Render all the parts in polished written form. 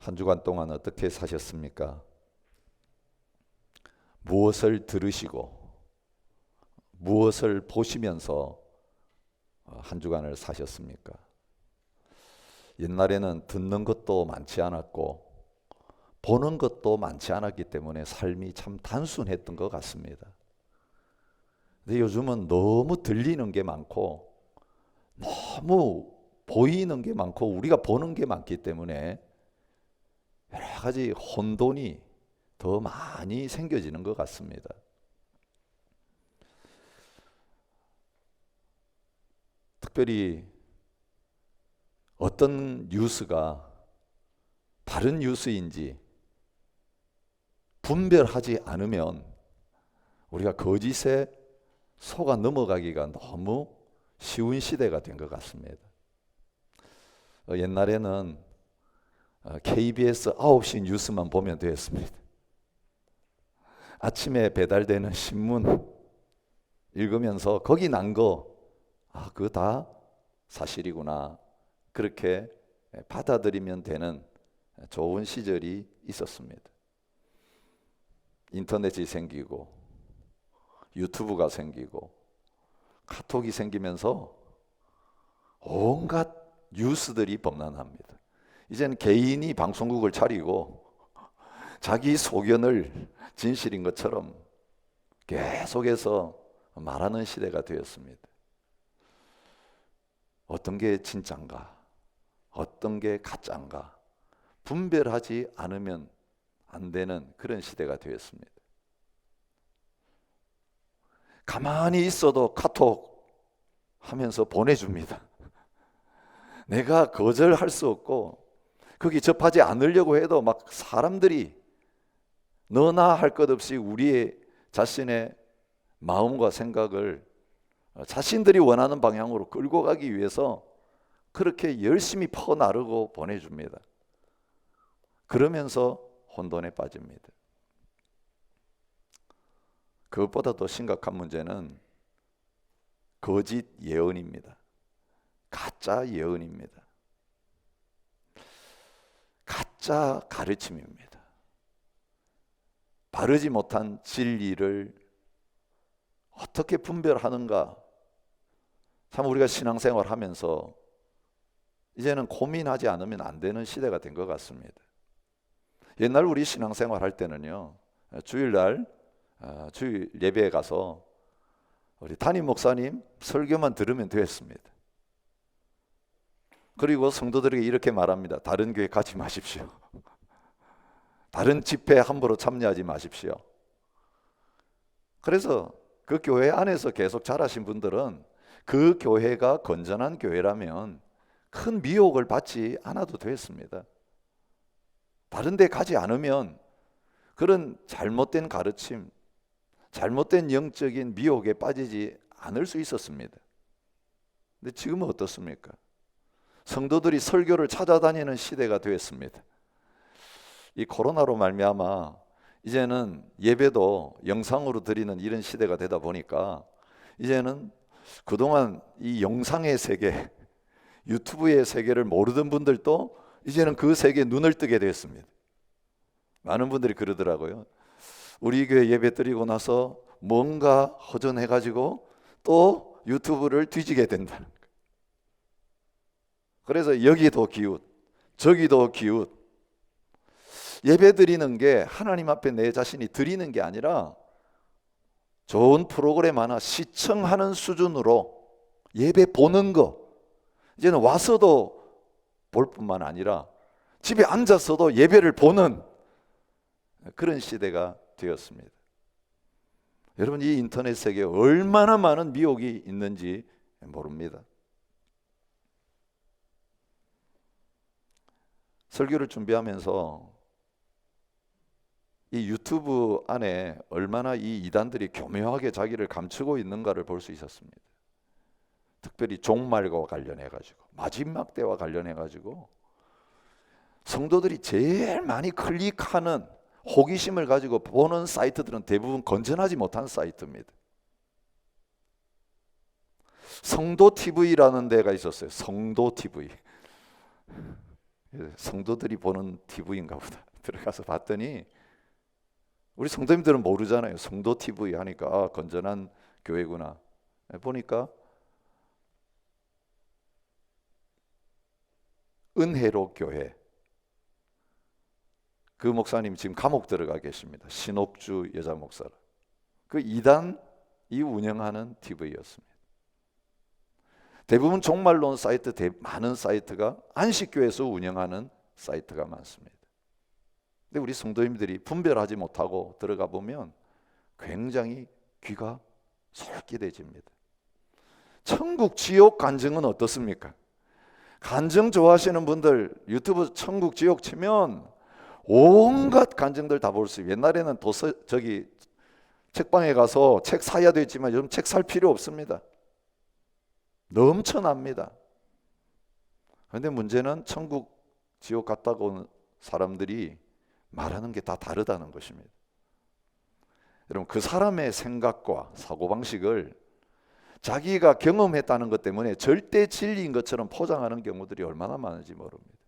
한 주간 동안 어떻게 사셨습니까? 무엇을 들으시고 무엇을 보시면서 한 주간을 사셨습니까? 옛날에는 듣는 것도 많지 않았고 보는 것도 많지 않았기 때문에 삶이 참 단순했던 것 같습니다. 근데 요즘은 너무 들리는 게 많고 너무 보이는 게 많고 우리가 보는 게 많기 때문에 여러 가지 혼돈이 더 많이 생겨지는 것 같습니다. 특별히 어떤 뉴스가 다른 뉴스인지 분별하지 않으면 우리가 거짓에 속아 넘어가기가 너무 쉬운 시대가 된 것 같습니다. 옛날에는 KBS 9시 뉴스만 보면 되었습니다. 아침에 배달되는 신문 읽으면서 거기 난 거, 그거 다 사실이구나. 그렇게 받아들이면 되는 좋은 시절이 있었습니다. 인터넷이 생기고 유튜브가 생기고 카톡이 생기면서 온갖 뉴스들이 범람합니다. 이제는 개인이 방송국을 차리고 자기 소견을 진실인 것처럼 계속해서 말하는 시대가 되었습니다. 어떤 게 진짜인가, 어떤 게 가짜인가 분별하지 않으면 안 되는 그런 시대가 되었습니다. 가만히 있어도 카톡 하면서 보내줍니다. 내가 거절할 수 없고 거기 접하지 않으려고 해도 막 사람들이 너나 할 것 없이 우리의 자신의 마음과 생각을 자신들이 원하는 방향으로 끌고 가기 위해서 그렇게 열심히 퍼나르고 보내줍니다. 그러면서 혼돈에 빠집니다. 그것보다 더 심각한 문제는 거짓 예언입니다. 가짜 예언입니다. 가짜 가르침입니다. 바르지 못한 진리를 어떻게 분별하는가? 참 우리가 신앙생활 하면서 이제는 고민하지 않으면 안 되는 시대가 된 것 같습니다. 옛날 우리 신앙생활 할 때는요, 주일날 주일 예배에 가서 우리 담임 목사님 설교만 들으면 되었습니다. 그리고 성도들에게 이렇게 말합니다. 다른 교회 가지 마십시오. 다른 집회에 함부로 참여하지 마십시오. 그래서 그 교회 안에서 계속 자라신 분들은 그 교회가 건전한 교회라면 큰 미혹을 받지 않아도 됐습니다. 다른 데 가지 않으면 그런 잘못된 가르침, 잘못된 영적인 미혹에 빠지지 않을 수 있었습니다. 근데 지금은 어떻습니까? 성도들이 설교를 찾아다니는 시대가 되었습니다. 이 코로나로 말미암아 이제는 예배도 영상으로 드리는 이런 시대가 되다 보니까 이제는 그동안 이 영상의 세계, 유튜브의 세계를 모르던 분들도 이제는 그 세계에 눈을 뜨게 되었습니다. 많은 분들이 그러더라고요. 우리 교회 예배 드리고 나서 뭔가 허전해가지고 또 유튜브를 뒤지게 된다는 거예요. 그래서 여기도 기웃, 저기도 기웃. 예배 드리는 게 하나님 앞에 내 자신이 드리는 게 아니라 좋은 프로그램 하나 시청하는 수준으로 예배 보는 거, 이제는 와서도 볼 뿐만 아니라 집에 앉아서도 예배를 보는 그런 시대가 되었습니다. 여러분, 이 인터넷 세계에 얼마나 많은 미혹이 있는지 모릅니다. 설교를 준비하면서 이 유튜브 안에 얼마나 이 이단들이 교묘하게 자기를 감추고 있는가를 볼 수 있었습니다. 특별히 종말과 관련해 가지고, 마지막 때와 관련해 가지고 성도들이 제일 많이 클릭하는, 호기심을 가지고 보는 사이트들은 대부분 건전하지 못한 사이트입니다. 성도 TV라는 데가 있었어요. 성도 TV. 성도들이 보는 TV인가 보다. 들어가서 봤더니 우리 성도님들은 모르잖아요. 성도 TV 하니까 아, 건전한 교회구나. 보니까 은혜로 교회, 그 목사님 지금 감옥 들어가 계십니다. 신옥주 여자 목사라. 그 이단이 운영하는 TV였습니다. 대부분 종말론 사이트, 많은 사이트가 안식교에서 운영하는 사이트가 많습니다. 근데 우리 성도님들이 분별하지 못하고 들어가 보면 굉장히 귀가 솔깃해집니다. 천국 지옥 간증은 어떻습니까? 간증 좋아하시는 분들 유튜브 천국 지옥 치면 온갖 간증들 다 볼 수 있어요. 옛날에는 저기 책방에 가서 책 사야 되지만 요즘 책 살 필요 없습니다. 넘쳐납니다. 그런데 문제는 천국 지옥 갔다가 온 사람들이 말하는 게 다 다르다는 것입니다. 여러분, 그 사람의 생각과 사고방식을 자기가 경험했다는 것 때문에 절대 진리인 것처럼 포장하는 경우들이 얼마나 많은지 모릅니다.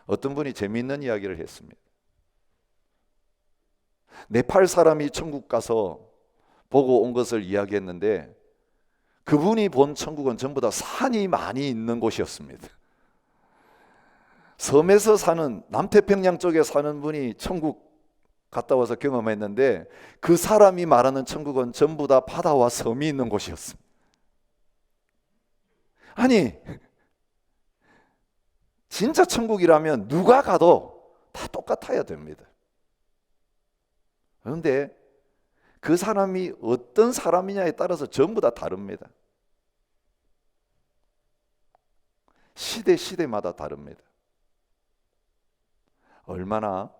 어떤 분이 재미있는 이야기를 했습니다. 네팔 사람이 천국 가서 보고 온 것을 이야기했는데 그분이 본 천국은 전부 다 산이 많이 있는 곳이었습니다. 섬에서 사는, 남태평양 쪽에 사는 분이 천국 갔다 와서 경험했는데 그 사람이 말하는 천국은 전부 다 바다와 섬이 있는 곳이었습니다. 아니, 진짜 천국이라면 누가 가도 다 똑같아야 됩니다. 그런데 그 사람이 어떤 사람이냐에 따라서 전부 다 다릅니다. 시대마다 다릅니다. 얼마나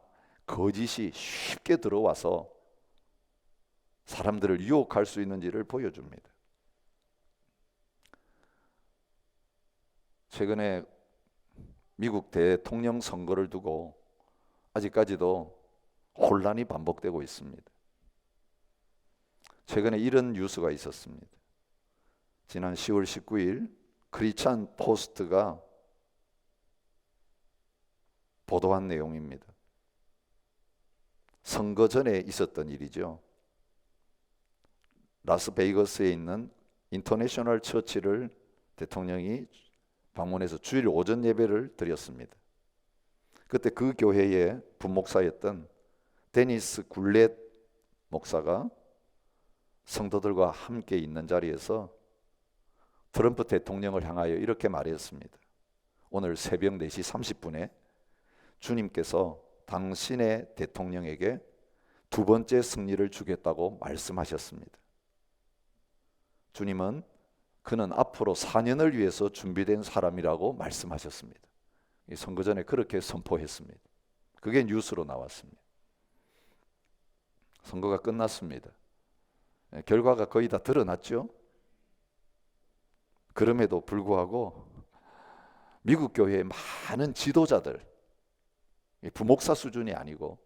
거짓이 쉽게 들어와서 사람들을 유혹할 수 있는지를 보여줍니다. 최근에 미국 대통령 선거를 두고 아직까지도 혼란이 반복되고 있습니다. 최근에 이런 뉴스가 있었습니다. 지난 10월 19일 크리스찬 포스트가 보도한 내용입니다. 선거 전에 있었던 일이죠. 라스베이거스에 있는 인터내셔널 처치를 대통령이 방문해서 주일 오전 예배를 드렸습니다. 그때 그 교회의 분목사였던 데니스 굴렛 목사가 성도들과 함께 있는 자리에서 트럼프 대통령을 향하여 이렇게 말했습니다. 오늘 새벽 4시 30분에 주님께서 당신의 대통령에게 두 번째 승리를 주겠다고 말씀하셨습니다. 주님은 그는 앞으로 4년을 위해서 준비된 사람이라고 말씀하셨습니다. 선거 전에 그렇게 선포했습니다. 그게 뉴스로 나왔습니다. 선거가 끝났습니다. 결과가 거의 다 드러났죠. 그럼에도 불구하고 미국 교회의 많은 지도자들, 부목사 수준이 아니고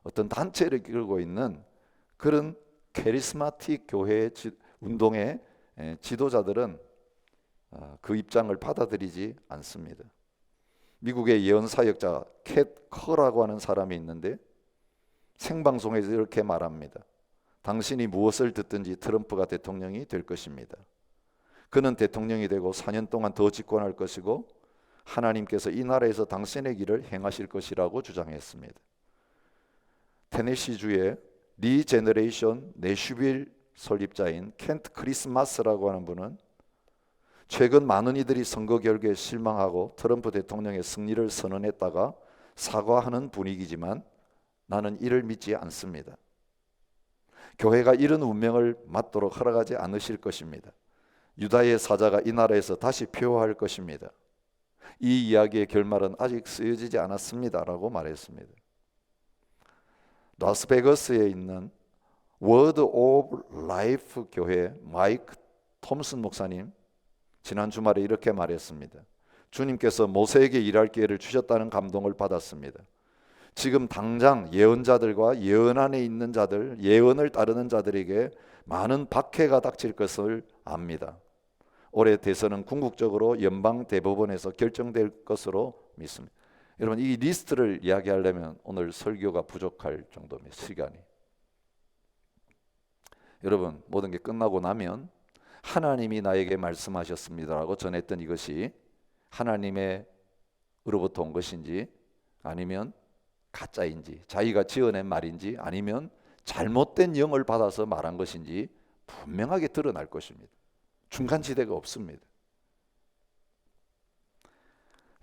어떤 단체를 이끌고 있는 그런 캐리스마틱 교회 운동의 지도자들은 그 입장을 받아들이지 않습니다. 미국의 예언사역자 캣 커라고 하는 사람이 있는데 생방송에서 이렇게 말합니다. 당신이 무엇을 듣든지 트럼프가 대통령이 될 것입니다. 그는 대통령이 되고 4년 동안 더 집권할 것이고 하나님께서 이 나라에서 당신의 길을 행하실 것이라고 주장했습니다. 테네시주의 리제너레이션 내슈빌 설립자인 켄트 크리스마스라고 하는 분은 최근 많은 이들이 선거 결과에 실망하고 트럼프 대통령의 승리를 선언했다가 사과하는 분위기지만 나는 이를 믿지 않습니다. 교회가 이런 운명을 맞도록 허락하지 않으실 것입니다. 유다의 사자가 이 나라에서 다시 표효할 것입니다. 이 이야기의 결말은 아직 쓰여지지 않았습니다 라고 말했습니다. 라스베가스에 있는 워드 오브 라이프 교회 마이크 톰슨 목사님 지난 주말에 이렇게 말했습니다. 주님께서 모세에게 일할 기회를 주셨다는 감동을 받았습니다. 지금 당장 예언자들과 예언 안에 있는 자들, 예언을 따르는 자들에게 많은 박해가 닥칠 것을 압니다. 올해 대선은 궁극적으로 연방 대법원에서 결정될 것으로 믿습니다. 여러분, 이 리스트를 이야기하려면 오늘 설교가 부족할 정도입니다. 시간이. 여러분, 모든 게 끝나고 나면 하나님이 나에게 말씀하셨습니다라고 전했던 이것이 하나님의로부터 온 것인지 아니면 가짜인지, 자기가 지어낸 말인지 아니면 잘못된 영을 받아서 말한 것인지 분명하게 드러날 것입니다. 중간지대가 없습니다.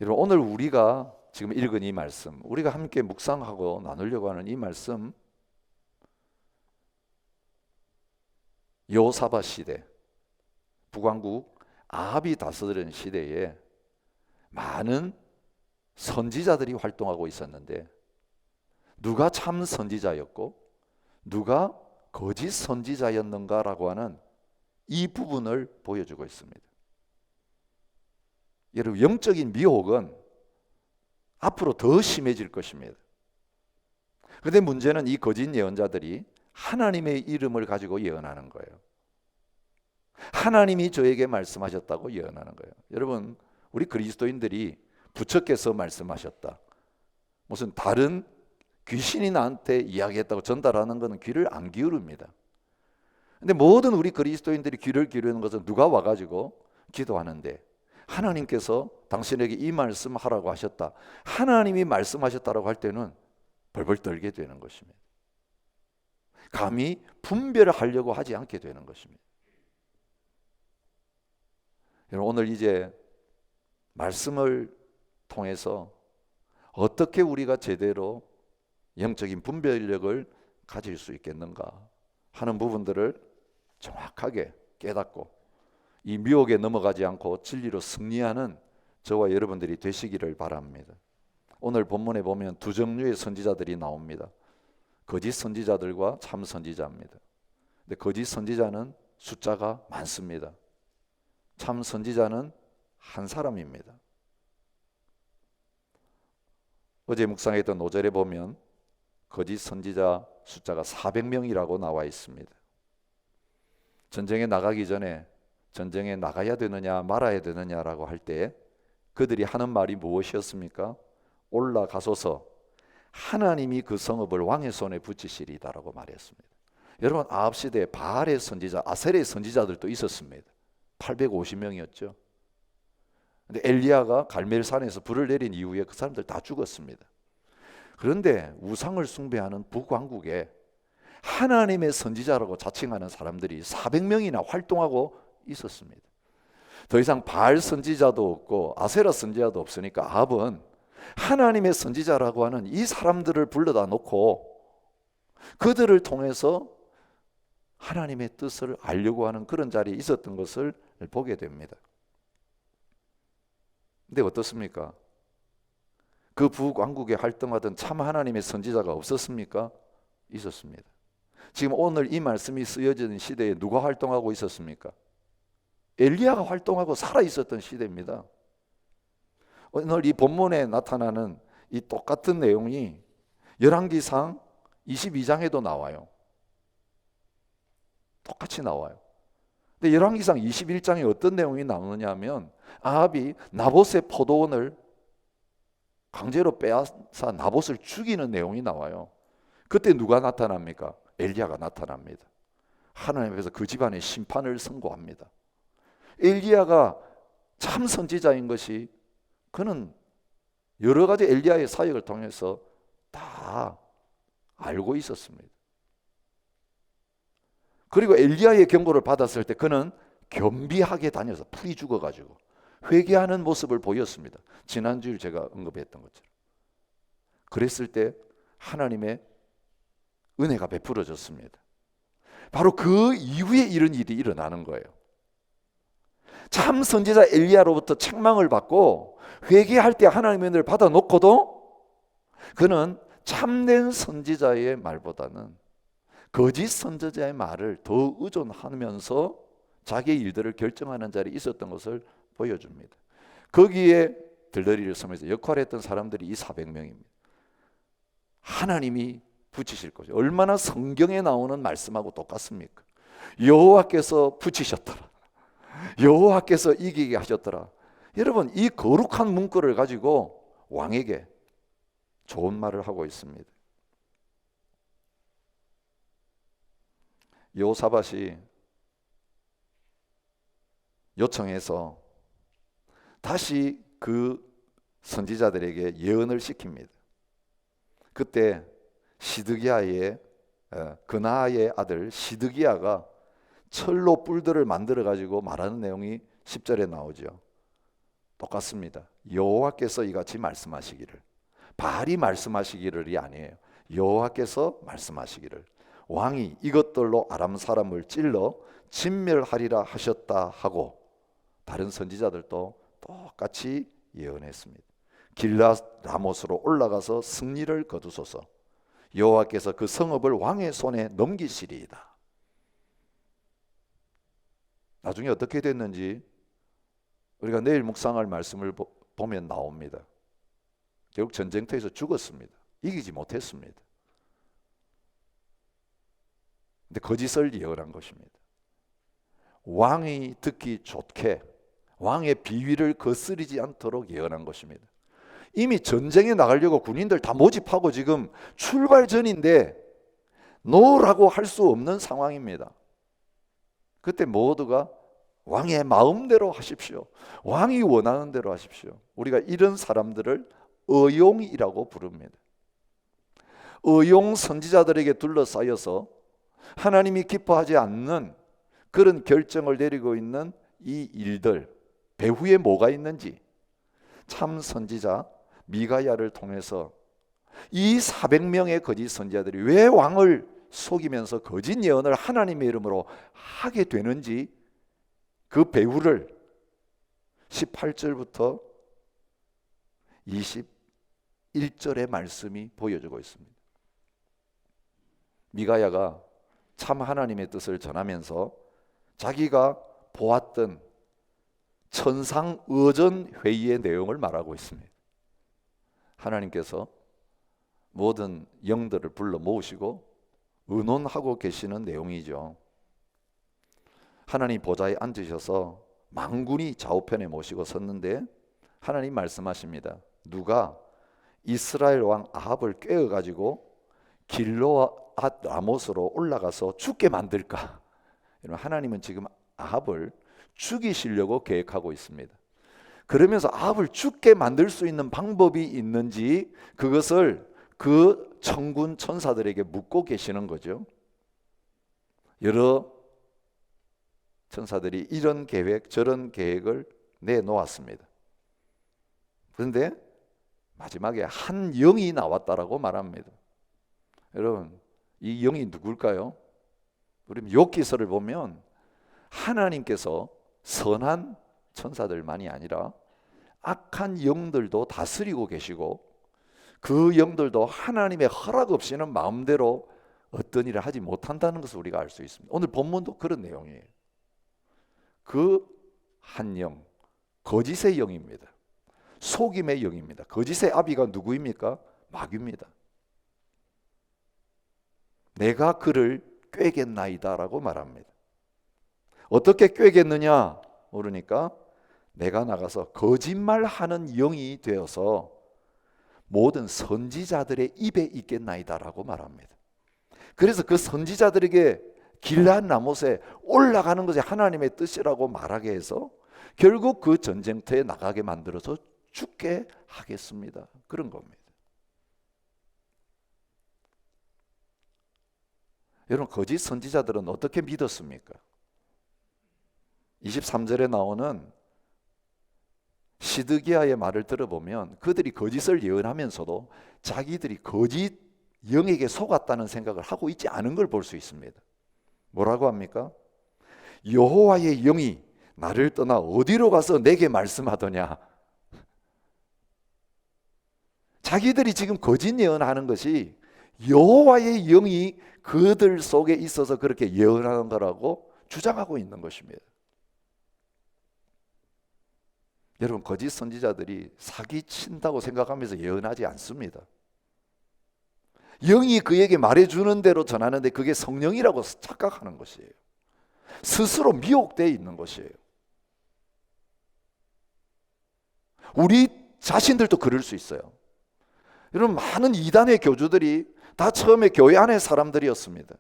여러분, 오늘 우리가 지금 읽은 이 말씀, 우리가 함께 묵상하고 나누려고 하는 이 말씀, 여호사밧 시대, 북왕국 아합이 다스리는 시대에 많은 선지자들이 활동하고 있었는데 누가 참 선지자였고 누가 거짓 선지자였는가라고 하는 이 부분을 보여주고 있습니다. 여러분, 영적인 미혹은 앞으로 더 심해질 것입니다. 그런데 문제는 이 거짓 예언자들이 하나님의 이름을 가지고 예언하는 거예요. 하나님이 저에게 말씀하셨다고 예언하는 거예요. 여러분, 우리 그리스도인들이 부처께서 말씀하셨다, 무슨 다른 귀신이 나한테 이야기했다고 전달하는 것은 귀를 안 기울입니다. 근데 모든 우리 그리스도인들이 귀를 기울이는 것은 누가 와가지고 기도하는데 하나님께서 당신에게 이 말씀 하라고 하셨다, 하나님이 말씀하셨다라고 할 때는 벌벌 떨게 되는 것입니다. 감히 분별하려고 하지 않게 되는 것입니다. 여러분, 오늘 이제 말씀을 통해서 어떻게 우리가 제대로 영적인 분별력을 가질 수 있겠는가 하는 부분들을 정확하게 깨닫고 이 미혹에 넘어가지 않고 진리로 승리하는 저와 여러분들이 되시기를 바랍니다. 오늘 본문에 보면 두 종류의 선지자들이 나옵니다. 거짓 선지자들과 참 선지자입니다. 근데 거짓 선지자는 숫자가 많습니다. 참 선지자는 한 사람입니다. 어제 묵상했던 5절에 보면 거짓 선지자 숫자가 400명이라고 나와 있습니다. 전쟁에 나가기 전에 전쟁에 나가야 되느냐 말아야 되느냐라고 할 때 그들이 하는 말이 무엇이었습니까? 올라가소서 하나님이 그 성읍을 왕의 손에 붙이시리다라고 말했습니다. 여러분, 아합 시대에 바알의 선지자, 아셀의 선지자들도 있었습니다. 850명이었죠. 근데 엘리야가 갈멜산에서 불을 내린 이후에 그 사람들 다 죽었습니다. 그런데 우상을 숭배하는 북왕국에 하나님의 선지자라고 자칭하는 사람들이 400명이나 활동하고 있었습니다. 더 이상 바알 선지자도 없고 아세라 선지자도 없으니까 아합은 하나님의 선지자라고 하는 이 사람들을 불러다 놓고 그들을 통해서 하나님의 뜻을 알려고 하는 그런 자리에 있었던 것을 보게 됩니다. 근데 어떻습니까? 그 북왕국에 활동하던 참 하나님의 선지자가 없었습니까? 있었습니다. 지금 오늘 이 말씀이 쓰여지는 시대에 누가 활동하고 있었습니까? 엘리야가 활동하고 살아 있었던 시대입니다. 오늘 이 본문에 나타나는 이 똑같은 내용이 열왕기상 22장에도 나와요. 똑같이 나와요. 근데 열왕기상 21장에 어떤 내용이 나오느냐 하면 아합이 나봇의 포도원을 강제로 빼앗아 나봇을 죽이는 내용이 나와요. 그때 누가 나타납니까? 엘리야가 나타납니다. 하나님께서 그 집안에 심판을 선고합니다. 엘리야가 참 선지자인 것이 그는 여러 가지 엘리야의 사역을 통해서 다 알고 있었습니다. 그리고 엘리야의 경고를 받았을 때 그는 겸비하게 다녀서 풀이 죽어가지고 회개하는 모습을 보였습니다. 지난주에 제가 언급했던 것처럼. 그랬을 때 하나님의 은혜가 베풀어졌습니다. 바로 그 이후에 이런 일이 일어나는 거예요. 참 선지자 엘리야로부터 책망을 받고 회개할 때 하나님의 은혜를 받아놓고도 그는 참된 선지자의 말보다는 거짓 선지자의 말을 더 의존하면서 자기의 일들을 결정하는 자리에 있었던 것을 보여줍니다. 거기에 들러리를 서면서 역할을 했던 사람들이 이 400명입니다. 하나님이 붙이실 것이 얼마나 성경에 나오는 말씀하고 똑같습니까? 여호와께서 붙이셨더라. 여호와께서 이기게 하셨더라. 여러분, 이 거룩한 문구를 가지고 왕에게 좋은 말을 하고 있습니다. 여호사밧이 요청해서 다시 그 선지자들에게 예언을 시킵니다. 그때 시드기야의 그나아의 아들 시드기야가 철로 뿔들을 만들어 가지고 말하는 내용이 10절에 나오죠. 똑같습니다. 여호와께서 이같이 말씀하시기를, 바알이 말씀하시기를이 아니에요. 여호와께서 말씀하시기를, 왕이 이것들로 아람 사람을 찔러 진멸하리라 하셨다 하고 다른 선지자들도 똑같이 예언했습니다. 길앗 라못으로 올라가서 승리를 거두소서. 여호와께서 그 성읍을 왕의 손에 넘기시리이다. 나중에 어떻게 됐는지 우리가 내일 묵상할 말씀을 보면 나옵니다. 결국 전쟁터에서 죽었습니다. 이기지 못했습니다. 근데 거짓을 예언한 것입니다. 왕이 듣기 좋게 왕의 비위를 거스르지 않도록 예언한 것입니다. 이미 전쟁에 나가려고 군인들 다 모집하고 지금 출발 전인데 노라고 할 수 없는 상황입니다. 그때 모두가 왕의 마음대로 하십시오. 왕이 원하는 대로 하십시오. 우리가 이런 사람들을 의용이라고 부릅니다. 의용 선지자들에게 둘러싸여서 하나님이 기뻐하지 않는 그런 결정을 내리고 있는 이 일들, 배후에 뭐가 있는지 참 선지자 미가야를 통해서 이 400명의 거짓 선지자들이 왜 왕을 속이면서 거짓 예언을 하나님의 이름으로 하게 되는지 그 배후를 18절부터 21절의 말씀이 보여주고 있습니다. 미가야가 참 하나님의 뜻을 전하면서 자기가 보았던 천상의전회의의 내용을 말하고 있습니다. 하나님께서 모든 영들을 불러 모으시고 의논하고 계시는 내용이죠. 하나님 보좌에 앉으셔서 만군이 좌우편에 모시고 섰는데 하나님 말씀하십니다. 누가 이스라엘 왕 아합을 꾀어가지고 길르앗 라못으로 올라가서 죽게 만들까? 하나님은 지금 아합을 죽이시려고 계획하고 있습니다. 그러면서 아합을 죽게 만들 수 있는 방법이 있는지 그것을 그 천군 천사들에게 묻고 계시는 거죠. 여러 천사들이 이런 계획 저런 계획을 내놓았습니다. 그런데 마지막에 한 영이 나왔다라고 말합니다. 여러분, 이 영이 누굴까요? 우리 욥기서를 보면 하나님께서 선한 천사들만이 아니라 악한 영들도 다스리고 계시고 그 영들도 하나님의 허락 없이는 마음대로 어떤 일을 하지 못한다는 것을 우리가 알 수 있습니다. 오늘 본문도 그런 내용이에요. 그 한 영, 거짓의 영입니다. 속임의 영입니다. 거짓의 아비가 누구입니까? 마귀입니다. 내가 그를 꾀겠나이다라고 말합니다. 어떻게 꾀겠느냐 모르니까 내가 나가서 거짓말하는 영이 되어서 모든 선지자들의 입에 있겠나이다라고 말합니다. 그래서 그 선지자들에게 길앗 라못에 올라가는 것이 하나님의 뜻이라고 말하게 해서 결국 그 전쟁터에 나가게 만들어서 죽게 하겠습니다. 그런 겁니다. 여러분, 거짓 선지자들은 어떻게 믿었습니까? 23절에 나오는 시드기야의 말을 들어보면 그들이 거짓을 예언하면서도 자기들이 거짓 영에게 속았다는 생각을 하고 있지 않은 걸 볼 수 있습니다. 뭐라고 합니까? 여호와의 영이 나를 떠나 어디로 가서 내게 말씀하더냐. 자기들이 지금 거짓 예언하는 것이 여호와의 영이 그들 속에 있어서 그렇게 예언하는 거라고 주장하고 있는 것입니다. 여러분, 거짓 선지자들이 사기친다고 생각하면서 예언하지 않습니다. 영이 그에게 말해주는 대로 전하는데 그게 성령이라고 착각하는 것이에요. 스스로 미혹되어 있는 것이에요. 우리 자신들도 그럴 수 있어요. 여러분, 많은 이단의 교주들이 다 처음에 교회 안의 사람들이었습니다.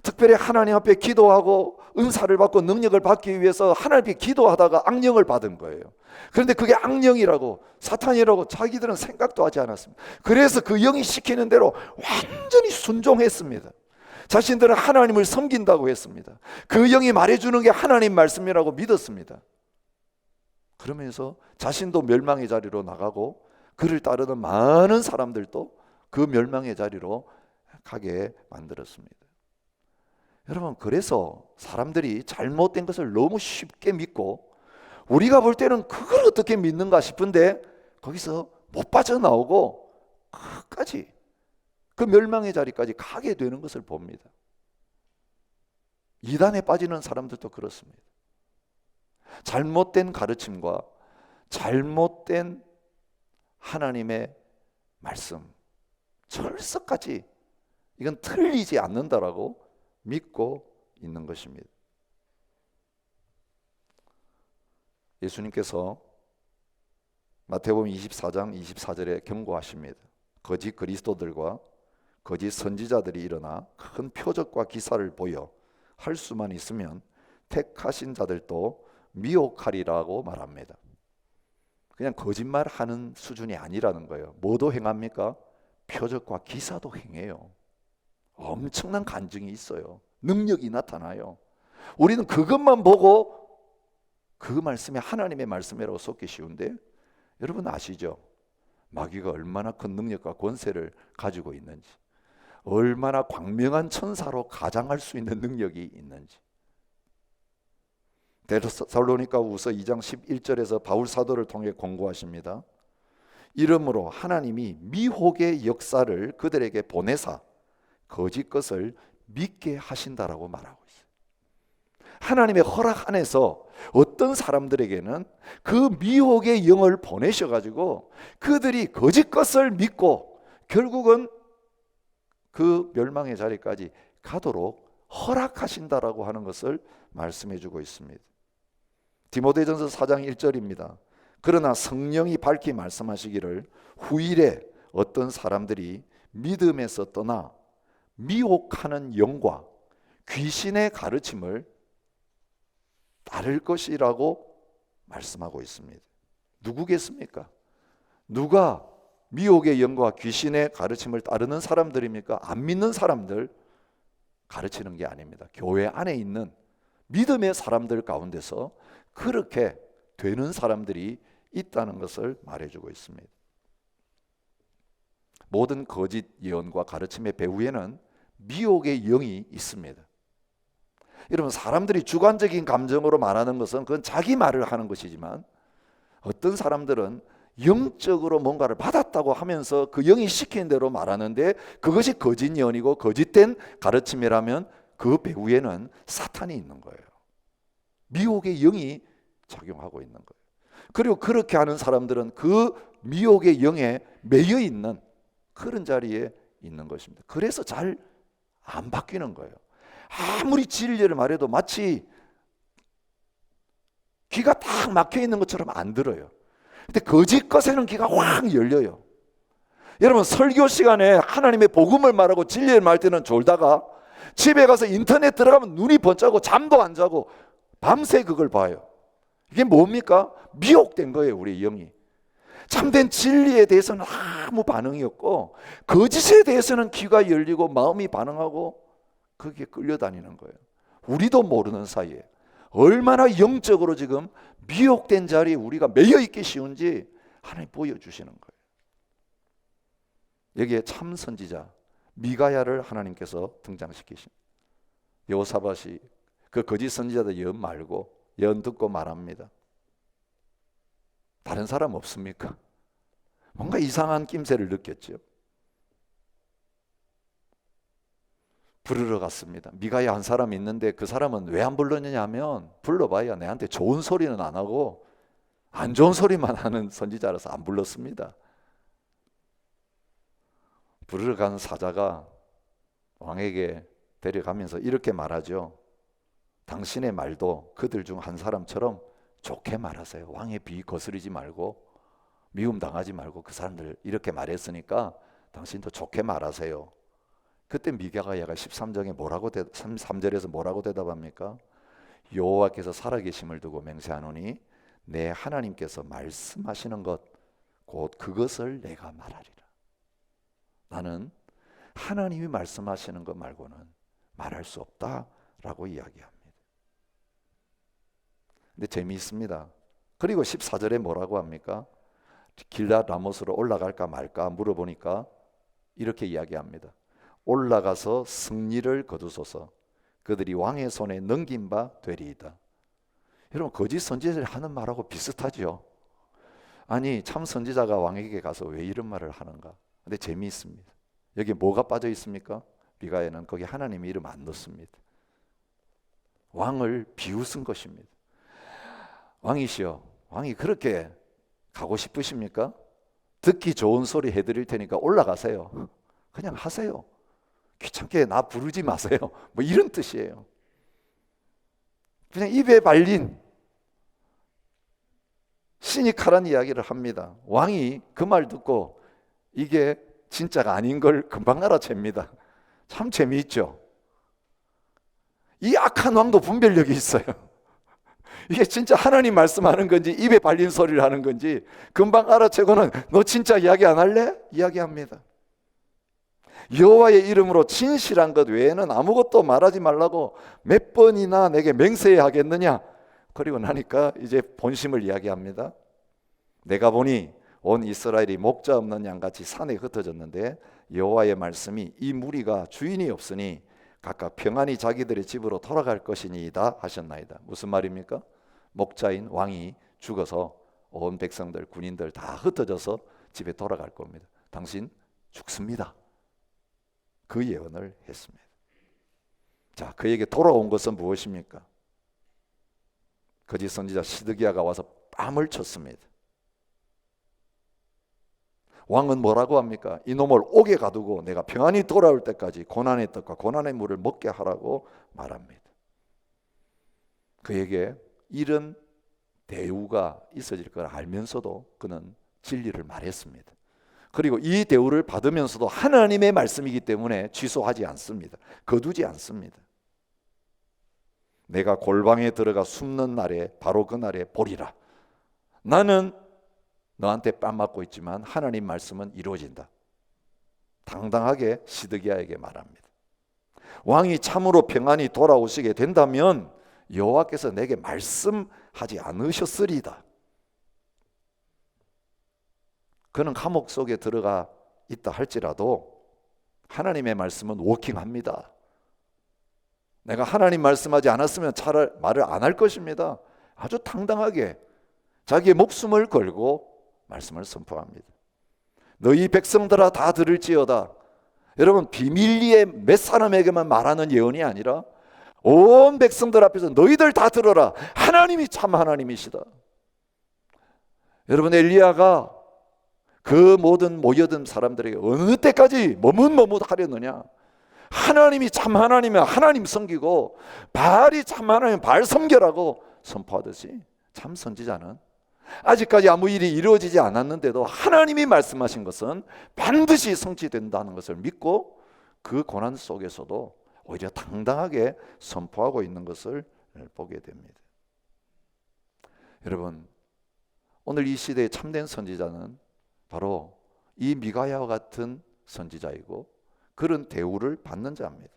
특별히 하나님 앞에 기도하고 은사를 받고 능력을 받기 위해서 하나님께 기도하다가 악령을 받은 거예요. 그런데 그게 악령이라고, 사탄이라고 자기들은 생각도 하지 않았습니다. 그래서 그 영이 시키는 대로 완전히 순종했습니다. 자신들은 하나님을 섬긴다고 했습니다. 그 영이 말해주는 게 하나님 말씀이라고 믿었습니다. 그러면서 자신도 멸망의 자리로 나가고 그를 따르는 많은 사람들도 그 멸망의 자리로 가게 만들었습니다. 여러분, 그래서 사람들이 잘못된 것을 너무 쉽게 믿고, 우리가 볼 때는 그걸 어떻게 믿는가 싶은데 거기서 못 빠져나오고 끝까지 그 멸망의 자리까지 가게 되는 것을 봅니다. 이단에 빠지는 사람들도 그렇습니다. 잘못된 가르침과 잘못된 하나님의 말씀, 철석같이 이건 틀리지 않는다라고 믿고 있는 것입니다. 예수님께서 마태복음 24장 24절에 경고하십니다. 거짓 그리스도들과 거짓 선지자들이 일어나 큰 표적과 기사를 보여 할 수만 있으면 택하신 자들도 미혹하리라고 말합니다. 그냥 거짓말하는 수준이 아니라는 거예요. 뭐도 행합니까? 표적과 기사도 행해요. 엄청난 간증이 있어요. 능력이 나타나요. 우리는 그것만 보고 그 말씀이 하나님의 말씀이라고 속기 쉬운데, 여러분 아시죠? 마귀가 얼마나 큰 능력과 권세를 가지고 있는지, 얼마나 광명한 천사로 가장할 수 있는 능력이 있는지. 데살로니가후서 2장 11절에서 바울 사도를 통해 권고하십니다. 이러므로 하나님이 미혹의 역사를 그들에게 보내사 거짓 것을 믿게 하신다라고 말하고 있어요. 하나님의 허락 안에서 어떤 사람들에게는 그 미혹의 영을 보내셔가지고 그들이 거짓 것을 믿고 결국은 그 멸망의 자리까지 가도록 허락하신다라고 하는 것을 말씀해 주고 있습니다. 디모데전서 4장 1절입니다. 그러나 성령이 밝히 말씀하시기를 후일에 어떤 사람들이 믿음에서 떠나 미혹하는 영과 귀신의 가르침을 따를 것이라고 말씀하고 있습니다. 누구겠습니까? 누가 미혹의 영과 귀신의 가르침을 따르는 사람들입니까? 안 믿는 사람들 가르치는 게 아닙니다. 교회 안에 있는 믿음의 사람들 가운데서 그렇게 되는 사람들이 있다는 것을 말해주고 있습니다. 모든 거짓 예언과 가르침의 배후에는 미혹의 영이 있습니다. 여러분, 사람들이 주관적인 감정으로 말하는 것은 그건 자기 말을 하는 것이지만, 어떤 사람들은 영적으로 뭔가를 받았다고 하면서 그 영이 시키는 대로 말하는데 그것이 거짓 예언이고 거짓된 가르침이라면 그 배후에는 사탄이 있는 거예요. 미혹의 영이 작용하고 있는 거예요. 그리고 그렇게 하는 사람들은 그 미혹의 영에 매여 있는 그런 자리에 있는 것입니다. 그래서 잘 안 바뀌는 거예요. 아무리 진리를 말해도 마치 귀가 딱 막혀 있는 것처럼 안 들어요. 근데 거짓 것에는 귀가 확 열려요. 여러분, 설교 시간에 하나님의 복음을 말하고 진리를 말할 때는 졸다가 집에 가서 인터넷 들어가면 눈이 번쩍하고 잠도 안 자고 밤새 그걸 봐요. 이게 뭡니까? 미혹된 거예요, 우리 영이. 참된 진리에 대해서는 아무 반응이 없고 거짓에 대해서는 귀가 열리고 마음이 반응하고 거기에 끌려다니는 거예요. 우리도 모르는 사이에 얼마나 영적으로 지금 미혹된 자리에 우리가 매여 있기 쉬운지 하나님 보여주시는 거예요. 여기에 참 선지자 미가야를 하나님께서 등장시키십니다. 여호사밧이 그 거짓 선지자들 예언 말고 예언 듣고 말합니다. 다른 사람 없습니까? 뭔가 이상한 낌새를 느꼈죠. 부르러 갔습니다. 미가야 한 사람 있는데 그 사람은 왜 안 불렀느냐 하면 불러봐야 내한테 좋은 소리는 안 하고 안 좋은 소리만 하는 선지자라서 안 불렀습니다. 부르러 간 사자가 왕에게 데려가면서 이렇게 말하죠. 당신의 말도 그들 중 한 사람처럼 좋게 말하세요. 왕의 비 거스르지 말고 미움 당하지 말고 그 사람들 이렇게 말했으니까 당신도 좋게 말하세요. 그때 미가야가 13장에 3절에서 뭐라고 대답합니까? 여호와께서 살아계심을 두고 맹세하노니 내 하나님께서 말씀하시는 것 곧 그것을 내가 말하리라. 나는 하나님이 말씀하시는 것 말고는 말할 수 없다라고 이야기합니다. 근데 재미있습니다. 그리고 14절에 뭐라고 합니까? 길랏 라못으로 올라갈까 말까 물어보니까 이렇게 이야기합니다. 올라가서 승리를 거두소서. 그들이 왕의 손에 넘긴 바 되리이다. 여러분, 거짓 선지자들이 하는 말하고 비슷하죠. 아니, 참 선지자가 왕에게 가서 왜 이런 말을 하는가? 근데 재미있습니다. 여기 뭐가 빠져 있습니까? 미가야는 거기 하나님의 이름 안 넣습니다. 왕을 비웃은 것입니다. 왕이시여, 왕이 그렇게 가고 싶으십니까? 듣기 좋은 소리 해드릴 테니까 올라가세요. 그냥 하세요. 귀찮게 나 부르지 마세요. 뭐 이런 뜻이에요. 그냥 입에 발린 시니컬한 이야기를 합니다. 왕이 그 말 듣고 이게 진짜가 아닌 걸 금방 알아챕니다. 참 재미있죠. 이 악한 왕도 분별력이 있어요. 이게 진짜 하나님 말씀하는 건지 입에 발린 소리를 하는 건지 금방 알아채고는 너 진짜 이야기 안 할래? 이야기합니다. 여호와의 이름으로 진실한 것 외에는 아무것도 말하지 말라고 몇 번이나 내게 맹세해야 하겠느냐? 그리고 나니까 이제 본심을 이야기합니다. 내가 보니 온 이스라엘이 목자 없는 양같이 산에 흩어졌는데 여호와의 말씀이 이 무리가 주인이 없으니 각각 평안히 자기들의 집으로 돌아갈 것이니이다 하셨나이다. 무슨 말입니까? 목자인 왕이 죽어서 온 백성들, 군인들 다 흩어져서 집에 돌아갈 겁니다. 당신 죽습니다. 그 예언을 했습니다. 자, 그에게 돌아온 것은 무엇입니까? 거짓 선지자 시드기야가 와서 뺨을 쳤습니다. 왕은 뭐라고 합니까? 이놈을 옥에 가두고 내가 평안히 돌아올 때까지 고난의 떡과 고난의 물을 먹게 하라고 말합니다. 그에게 이런 대우가 있어질 걸 알면서도 그는 진리를 말했습니다. 그리고 이 대우를 받으면서도 하나님의 말씀이기 때문에 취소하지 않습니다. 거두지 않습니다. 내가 골방에 들어가 숨는 날에 바로 그 날에 보리라. 나는 너한테 뺨 맞고 있지만 하나님 말씀은 이루어진다. 당당하게 시드기야에게 말합니다. 왕이 참으로 평안히 돌아오시게 된다면 여호와께서 내게 말씀하지 않으셨으리다. 그는 감옥 속에 들어가 있다 할지라도 하나님의 말씀은 워킹합니다. 내가 하나님 말씀하지 않았으면 차라리 말을 안 할 것입니다. 아주 당당하게 자기의 목숨을 걸고 말씀을 선포합니다. 너희 백성들아 다 들을지어다. 여러분, 비밀리에 몇 사람에게만 말하는 예언이 아니라 온 백성들 앞에서 너희들 다 들어라. 하나님이 참 하나님이시다. 여러분, 엘리야가 그 모든 모여든 사람들에게 어느 때까지 머뭇머뭇하려느냐? 하나님이 참 하나님이야. 하나님 섬기고 바알이 참 하나님 바알 섬겨라고 선포하듯이 참 선지자는 아직까지 아무 일이 이루어지지 않았는데도 하나님이 말씀하신 것은 반드시 성취된다는 것을 믿고 그 고난 속에서도 오히려 당당하게 선포하고 있는 것을 보게 됩니다. 여러분, 오늘 이 시대의 참된 선지자는 바로 이 미가야와 같은 선지자이고 그런 대우를 받는 자입니다.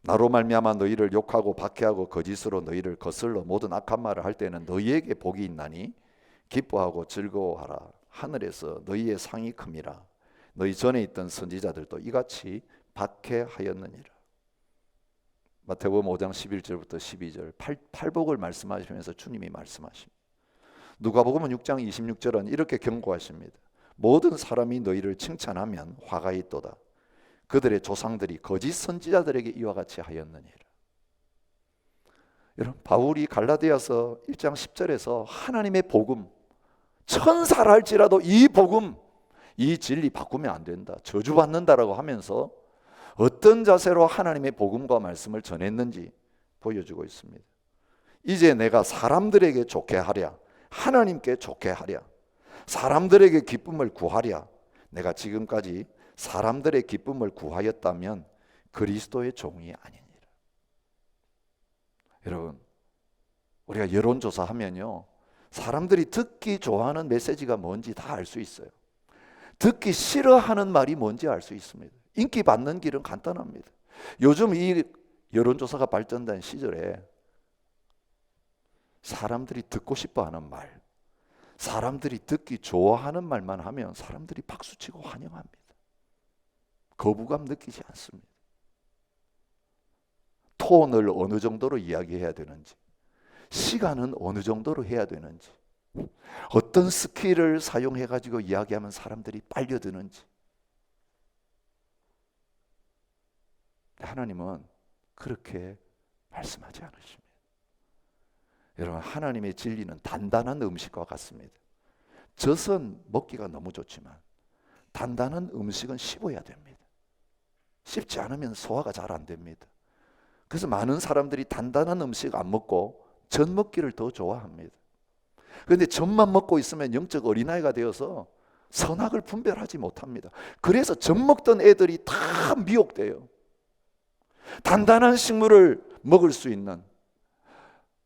나로 말미암아 너희를 욕하고 박해하고 거짓으로 너희를 거슬러 모든 악한 말을 할 때는 너희에게 복이 있나니 기뻐하고 즐거워하라. 하늘에서 너희의 상이 큼이라. 너희 전에 있던 선지자들도 이같이 박해하였느니라. 마태복음 5장 11절부터 12절 팔복을 말씀하시면서 주님이 말씀하십니다. 누가복음 6장 26절은 이렇게 경고하십니다. 모든 사람이 너희를 칭찬하면 화가 있도다. 그들의 조상들이 거짓 선지자들에게 이와 같이 하였느니라. 여러분, 바울이 갈라디아서 1장 10절에서 하나님의 복음, 천사라 할지라도 이 복음, 이 진리 바꾸면 안 된다, 저주받는다라고 하면서 어떤 자세로 하나님의 복음과 말씀을 전했는지 보여주고 있습니다. 이제 내가 사람들에게 좋게 하랴, 하나님께 좋게 하랴, 사람들에게 기쁨을 구하랴. 내가 지금까지 사람들의 기쁨을 구하였다면 그리스도의 종이 아니니라. 여러분, 우리가 여론조사 하면요, 사람들이 듣기 좋아하는 메시지가 뭔지 다 알 수 있어요. 듣기 싫어하는 말이 뭔지 알 수 있습니다. 인기 받는 길은 간단합니다. 요즘 이 여론조사가 발전된 시절에 사람들이 듣고 싶어하는 말, 사람들이 듣기 좋아하는 말만 하면 사람들이 박수치고 환영합니다. 거부감 느끼지 않습니다. 톤을 어느 정도로 이야기해야 되는지, 시간은 어느 정도로 해야 되는지, 어떤 스킬을 사용해 가지고 이야기하면 사람들이 빨려드는지. 하나님은 그렇게 말씀하지 않으십니다. 여러분, 하나님의 진리는 단단한 음식과 같습니다. 젖은 먹기가 너무 좋지만 단단한 음식은 씹어야 됩니다. 씹지 않으면 소화가 잘 안 됩니다. 그래서 많은 사람들이 단단한 음식 안 먹고 젖 먹기를 더 좋아합니다. 그런데 젖만 먹고 있으면 영적 어린아이가 되어서 선악을 분별하지 못합니다. 그래서 젖 먹던 애들이 다 미혹돼요. 단단한 식물을 먹을 수 있는,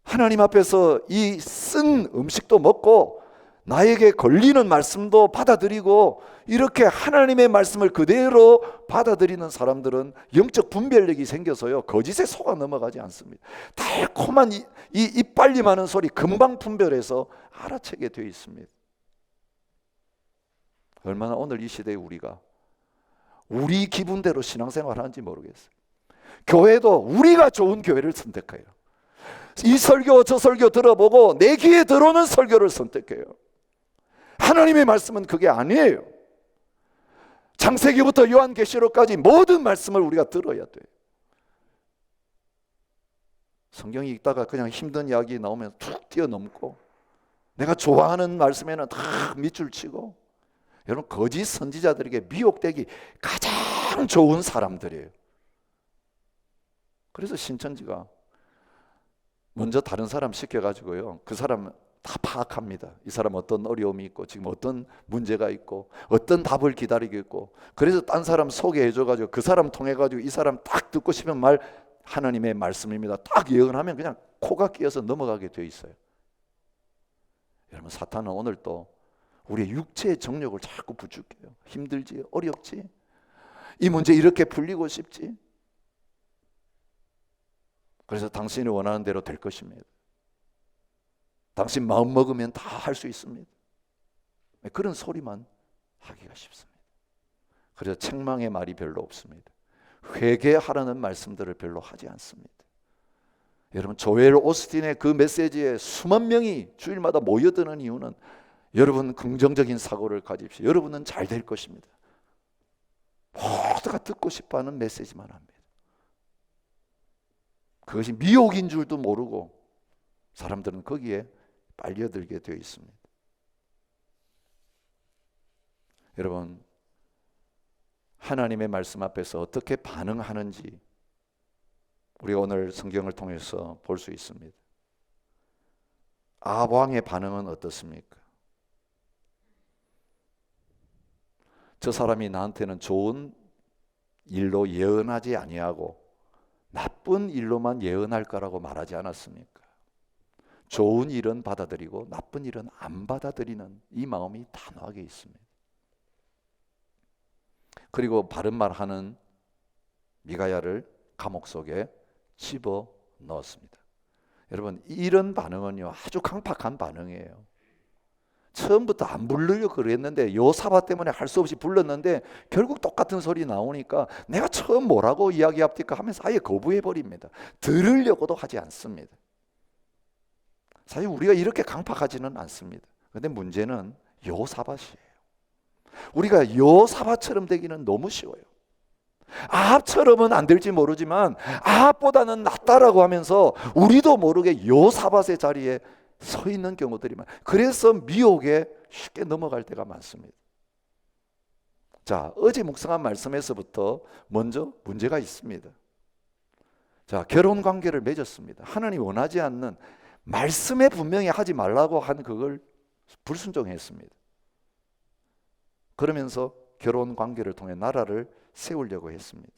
하나님 앞에서 이 쓴 음식도 먹고 나에게 걸리는 말씀도 받아들이고 이렇게 하나님의 말씀을 그대로 받아들이는 사람들은 영적 분별력이 생겨서요, 거짓에 속아 넘어가지 않습니다. 달콤한 이 이빨리 마는 소리 금방 분별해서 알아채게 되어 있습니다. 얼마나 오늘 이 시대에 우리가 우리 기분대로 신앙생활 하는지 모르겠어요. 교회도 우리가 좋은 교회를 선택해요. 이 설교 저 설교 들어보고 내 귀에 들어오는 설교를 선택해요. 하나님의 말씀은 그게 아니에요. 창세기부터 요한계시록까지 모든 말씀을 우리가 들어야 돼요. 성경 읽다가 그냥 힘든 이야기 나오면 툭 뛰어넘고, 내가 좋아하는 말씀에는 다 밑줄 치고, 여러분, 거짓 선지자들에게 미혹되기 가장 좋은 사람들이에요. 그래서 신천지가 먼저 다른 사람 시켜가지고요, 그 사람 다 파악합니다. 이 사람 어떤 어려움이 있고 지금 어떤 문제가 있고 어떤 답을 기다리고 있고, 그래서 딴 사람 소개해줘가지고 그 사람 통해가지고 이 사람 딱 듣고 싶은 말, 하나님의 말씀입니다, 딱 예언하면 그냥 코가 끼어서 넘어가게 돼 있어요. 여러분, 사탄은 오늘 또 우리의 육체의 정욕을 자꾸 부추겨요. 힘들지? 어렵지? 이 문제 이렇게 풀리고 싶지? 그래서 당신이 원하는 대로 될 것입니다. 당신 마음 먹으면 다 할 수 있습니다. 그런 소리만 하기가 쉽습니다. 그래서 책망의 말이 별로 없습니다. 회개하라는 말씀들을 별로 하지 않습니다. 여러분, 조엘 오스틴의 그 메시지에 수만 명이 주일마다 모여드는 이유는 여러분 긍정적인 사고를 가집시오. 여러분은 잘 될 것입니다. 모두가 듣고 싶어하는 메시지만 합니다. 그것이 미혹인 줄도 모르고 사람들은 거기에 빨려들게 되어 있습니다. 여러분, 하나님의 말씀 앞에서 어떻게 반응하는지 우리가 오늘 성경을 통해서 볼 수 있습니다. 아합 왕의 반응은 어떻습니까? 저 사람이 나한테는 좋은 일로 예언하지 아니하고 나쁜 일로만 예언할 거라고 말하지 않았습니까? 좋은 일은 받아들이고 나쁜 일은 안 받아들이는 이 마음이 단호하게 있습니다. 그리고 바른 말하는 미가야를 감옥 속에 집어 넣었습니다. 여러분, 이런 반응은요, 아주 강팍한 반응이에요. 처음부터 안 부르려고 그랬는데 요사바 때문에 할 수 없이 불렀는데 결국 똑같은 소리 나오니까 내가 처음 뭐라고 이야기합니까 하면서 아예 거부해버립니다. 들으려고도 하지 않습니다. 사실 우리가 이렇게 강팍하지는 않습니다. 그런데 문제는 요사밭이에요. 우리가 요사밭처럼 되기는 너무 쉬워요. 아합처럼은 안 될지 모르지만 아합보다는 낫다라고 하면서 우리도 모르게 요사밭의 자리에 서 있는 경우들이 많아요. 그래서 미혹에 쉽게 넘어갈 때가 많습니다. 자, 어제 묵상한 말씀에서부터 먼저 문제가 있습니다. 자, 결혼 관계를 맺었습니다. 하나님 원하지 않는 말씀에 분명히 하지 말라고 한 그걸 불순종했습니다. 그러면서 결혼 관계를 통해 나라를 세우려고 했습니다.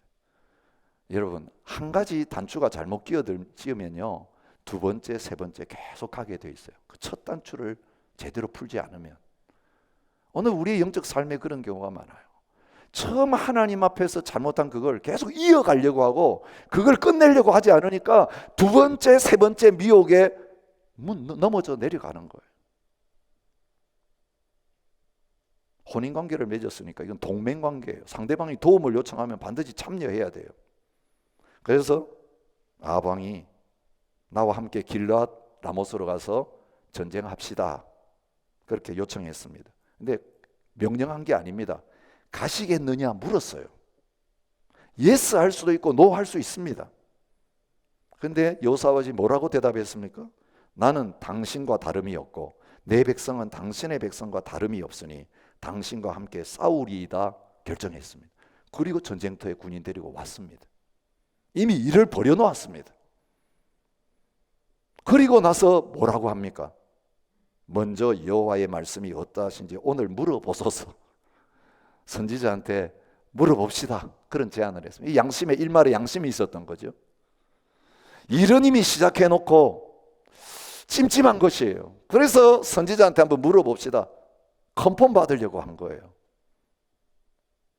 여러분, 한 가지 단추가 잘못 끼어들면요, 두 번째, 세 번째 계속 가게 돼 있어요. 그 첫 단추를 제대로 풀지 않으면. 오늘 우리의 영적 삶에 그런 경우가 많아요. 처음 하나님 앞에서 잘못한 그걸 계속 이어가려고 하고 그걸 끝내려고 하지 않으니까 두 번째, 세 번째 미혹에 넘어져 내려가는 거예요. 혼인관계를 맺었으니까 이건 동맹관계예요. 상대방이 도움을 요청하면 반드시 참여해야 돼요. 그래서 아방이 나와 함께 길르앗 라모스로 가서 전쟁합시다, 그렇게 요청했습니다. 근데 명령한 게 아닙니다. 가시겠느냐 물었어요. 예스 할 수도 있고 노 할 수 있습니다. 근데 여호사밧이 뭐라고 대답했습니까? 나는 당신과 다름이 없고 내 백성은 당신의 백성과 다름이 없으니 당신과 함께 싸우리이다 결정했습니다. 그리고 전쟁터에 군인 데리고 왔습니다. 이미 일을 벌여놓았습니다. 그리고 나서 뭐라고 합니까? 먼저 여호와의 말씀이 어떠하신지 오늘 물어보소서. 선지자한테 물어봅시다, 그런 제안을 했습니다. 이 양심에, 일말의 양심이 있었던 거죠. 일은 이미 시작해놓고 찜찜한 것이에요. 그래서 선지자한테 한번 물어봅시다, 컨펌 받으려고 한 거예요.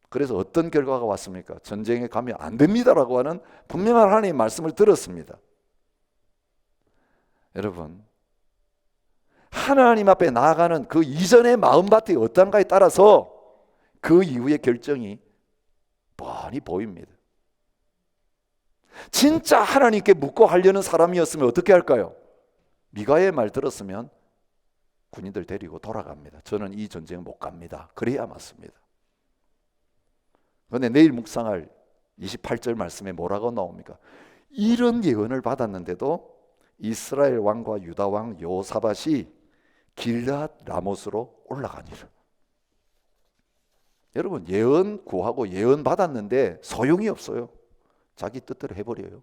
그래서 어떤 결과가 왔습니까? 전쟁에 가면 안 됩니다라고 하는 분명한 하나님의 말씀을 들었습니다. 여러분, 하나님 앞에 나아가는 그 이전의 마음밭이 어떤가에 따라서 그 이후의 결정이 뻔히 보입니다. 진짜 하나님께 묻고 하려는 사람이었으면 어떻게 할까요? 미가의 말 들었으면 군인들 데리고 돌아갑니다. 저는 이 전쟁 못 갑니다. 그래야 맞습니다. 그런데 내일 묵상할 28절 말씀에 뭐라고 나옵니까? 이런 예언을 받았는데도 이스라엘 왕과 유다 왕 여호사밧이 길르앗 라못으로 올라가니라. 여러분, 예언 구하고 예언 받았는데 소용이 없어요. 자기 뜻대로 해버려요.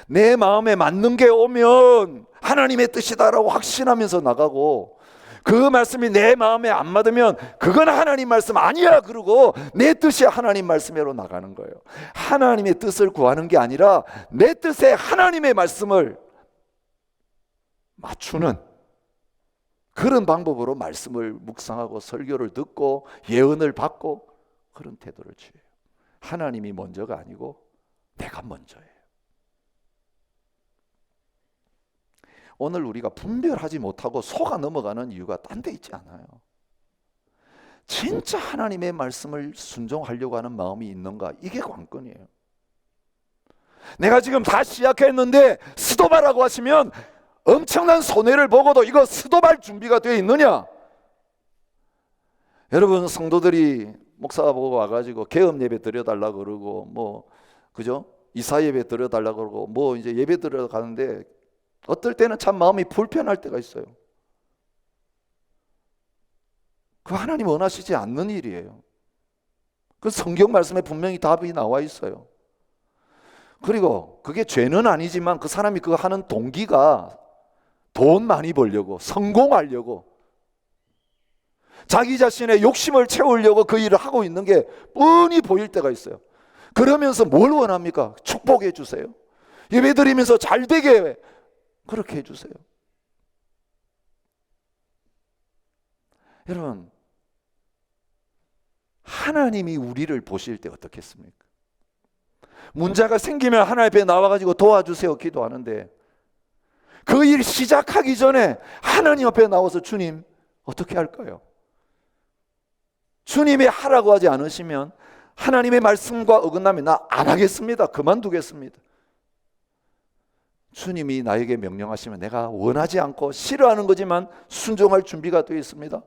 내 마음에 맞는 게 오면 하나님의 뜻이다라고 확신하면서 나가고, 그 말씀이 내 마음에 안 맞으면 그건 하나님 말씀 아니야 그러고 내 뜻이 하나님 말씀으로 나가는 거예요. 하나님의 뜻을 구하는 게 아니라 내 뜻에 하나님의 말씀을 맞추는 그런 방법으로 말씀을 묵상하고 설교를 듣고 예언을 받고 그런 태도를 취해요. 하나님이 먼저가 아니고 내가 먼저예요. 오늘 우리가 분별하지 못하고 속아 넘어가는 이유가 딴 데 있지 않아요. 진짜 하나님의 말씀을 순종하려고 하는 마음이 있는가, 이게 관건이에요. 내가 지금 다 시작했는데 스톱하라고 하시면 엄청난 손해를 보고도 이거 스톱할 준비가 되어 있느냐? 여러분, 성도들이 목사 보고 와가지고 개업 예배 드려달라고 그러고 그죠? 이사 예배 드려달라고 그러고 이제 예배 드려가는데 어떨 때는 참 마음이 불편할 때가 있어요. 그 하나님 원하시지 않는 일이에요. 그 성경 말씀에 분명히 답이 나와 있어요. 그리고 그게 죄는 아니지만 그 사람이 그거 하는 동기가 돈 많이 벌려고, 성공하려고, 자기 자신의 욕심을 채우려고 그 일을 하고 있는 게 뻔히 보일 때가 있어요. 그러면서 뭘 원합니까? 축복해 주세요. 예배 드리면서 잘 되게 그렇게 해주세요. 여러분, 하나님이 우리를 보실 때 어떻겠습니까? 문제가 생기면 하나님 앞에 나와가지고 도와주세요 기도하는데 그 일 시작하기 전에 하나님 앞에 나와서 주님 어떻게 할까요? 주님이 하라고 하지 않으시면 하나님의 말씀과 어긋나면 나 안 하겠습니다. 그만두겠습니다. 주님이 나에게 명령하시면 내가 원하지 않고 싫어하는 거지만 순종할 준비가 되어 있습니다.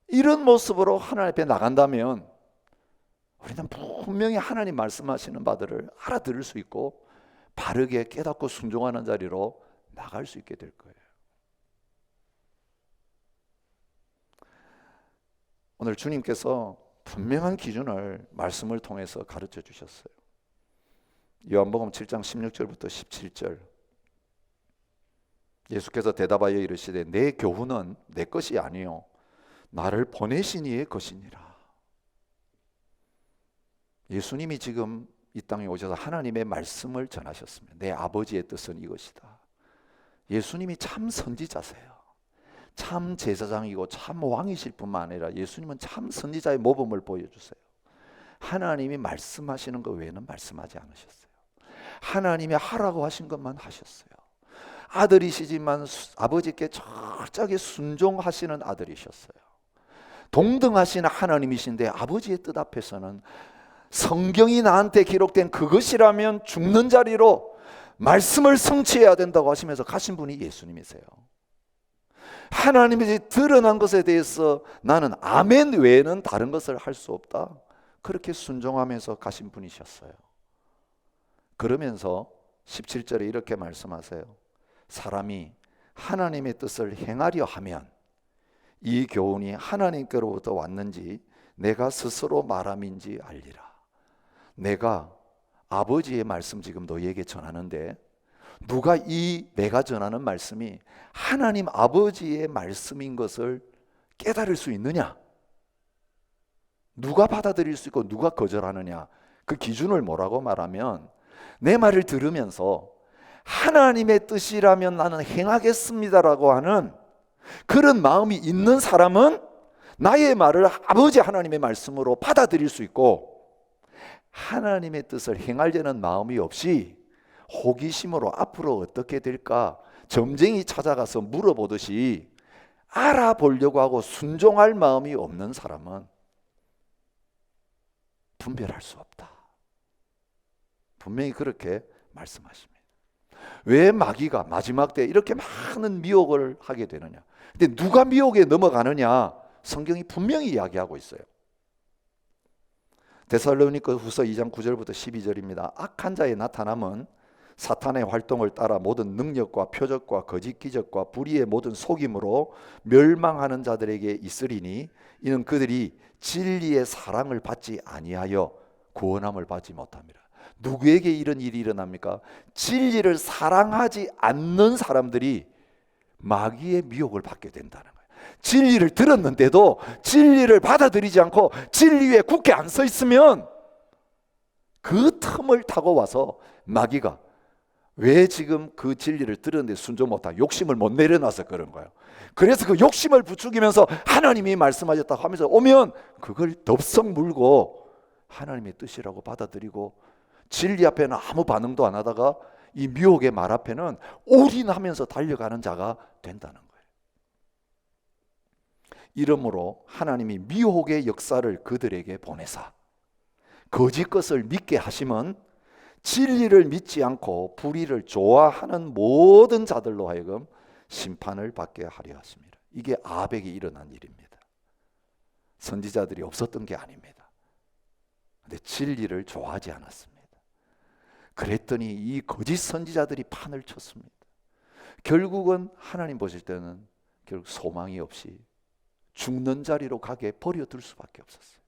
이런 모습으로 하나님 앞에 나간다면 우리는 분명히 하나님 말씀하시는 바들을 알아들을 수 있고 바르게 깨닫고 순종하는 자리로 나갈 수 있게 될 거예요. 오늘 주님께서 분명한 기준을 말씀을 통해서 가르쳐 주셨어요. 요한복음 7장 16절부터 17절. 예수께서 대답하여 이르시되 내 교훈은 내 것이 아니요 나를 보내신 이의 것이니라. 예수님이 지금 이 땅에 오셔서 하나님의 말씀을 전하셨습니다. 내 아버지의 뜻은 이것이다. 예수님이 참 선지자세요. 참 제사장이고 참 왕이실 뿐만 아니라 예수님은 참 선지자의 모범을 보여주세요. 하나님이 말씀하시는 것 외에는 말씀하지 않으셨어요. 하나님이 하라고 하신 것만 하셨어요. 아들이시지만 아버지께 철저하게 순종하시는 아들이셨어요. 동등하신 하나님이신데 아버지의 뜻 앞에서는 성경이 나한테 기록된 그것이라면 죽는 자리로 말씀을 성취해야 된다고 하시면서 가신 분이 예수님이세요. 하나님이 드러난 것에 대해서 나는 아멘 외에는 다른 것을 할 수 없다. 그렇게 순종하면서 가신 분이셨어요. 그러면서 17절에 이렇게 말씀하세요. 사람이 하나님의 뜻을 행하려 하면 이 교훈이 하나님께로부터 왔는지 내가 스스로 말함인지 알리라. 내가 아버지의 말씀 지금 너희에게 전하는데 누가 이 내가 전하는 말씀이 하나님 아버지의 말씀인 것을 깨달을 수 있느냐? 누가 받아들일 수 있고 누가 거절하느냐? 그 기준을 뭐라고 말하면 내 말을 들으면서 하나님의 뜻이라면 나는 행하겠습니다라고 하는 그런 마음이 있는 사람은 나의 말을 아버지 하나님의 말씀으로 받아들일 수 있고, 하나님의 뜻을 행하려는 마음이 없이 호기심으로 앞으로 어떻게 될까 점쟁이 찾아가서 물어보듯이 알아보려고 하고 순종할 마음이 없는 사람은 분별할 수 없다. 분명히 그렇게 말씀하십니다. 왜 마귀가 마지막 때 이렇게 많은 미혹을 하게 되느냐? 근데 누가 미혹에 넘어가느냐? 성경이 분명히 이야기하고 있어요. 데살로니가 후서 2장 9절부터 12절입니다. 악한 자의 나타남은 사탄의 활동을 따라 모든 능력과 표적과 거짓 기적과 불의의 모든 속임으로 멸망하는 자들에게 있으리니 이는 그들이 진리의 사랑을 받지 아니하여 구원함을 받지 못합니다. 누구에게 이런 일이 일어납니까? 진리를 사랑하지 않는 사람들이 마귀의 미혹을 받게 된다는 거예요. 진리를 들었는데도 진리를 받아들이지 않고 진리 위에 굳게 안 서 있으면 그 틈을 타고 와서 마귀가 왜 지금 그 진리를 들었는데 순종 못하고 욕심을 못 내려놔서 그런 거예요. 그래서 그 욕심을 부추기면서 하나님이 말씀하셨다고 하면서 오면 그걸 덥석 물고 하나님의 뜻이라고 받아들이고 진리 앞에는 아무 반응도 안 하다가 이 미혹의 말 앞에는 올인하면서 달려가는 자가 된다는 거예요. 이러므로 하나님이 미혹의 역사를 그들에게 보내사 거짓 것을 믿게 하심은 진리를 믿지 않고 불의를 좋아하는 모든 자들로 하여금 심판을 받게 하려 하십니다. 이게 아합에게 일어난 일입니다. 선지자들이 없었던 게 아닙니다. 근데 진리를 좋아하지 않았습니다. 그랬더니 이 거짓 선지자들이 판을 쳤습니다. 결국은 하나님 보실 때는 결국 소망이 없이 죽는 자리로 가게 버려둘 수밖에 없었어요.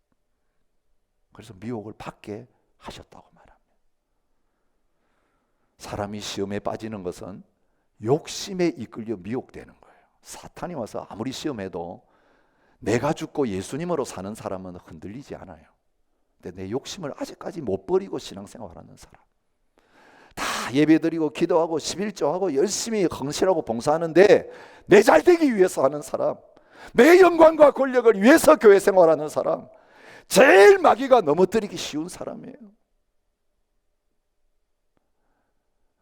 그래서 미혹을 받게 하셨다고 말합니다. 사람이 시험에 빠지는 것은 욕심에 이끌려 미혹되는 거예요. 사탄이 와서 아무리 시험해도 내가 죽고 예수님으로 사는 사람은 흔들리지 않아요. 근데 내 욕심을 아직까지 못 버리고 신앙생활하는 사람, 다 예배드리고 기도하고 11조하고 열심히 헌신하고 봉사하는데 내 잘되기 위해서 하는 사람, 내 영광과 권력을 위해서 교회 생활하는 사람, 제일 마귀가 넘어뜨리기 쉬운 사람이에요.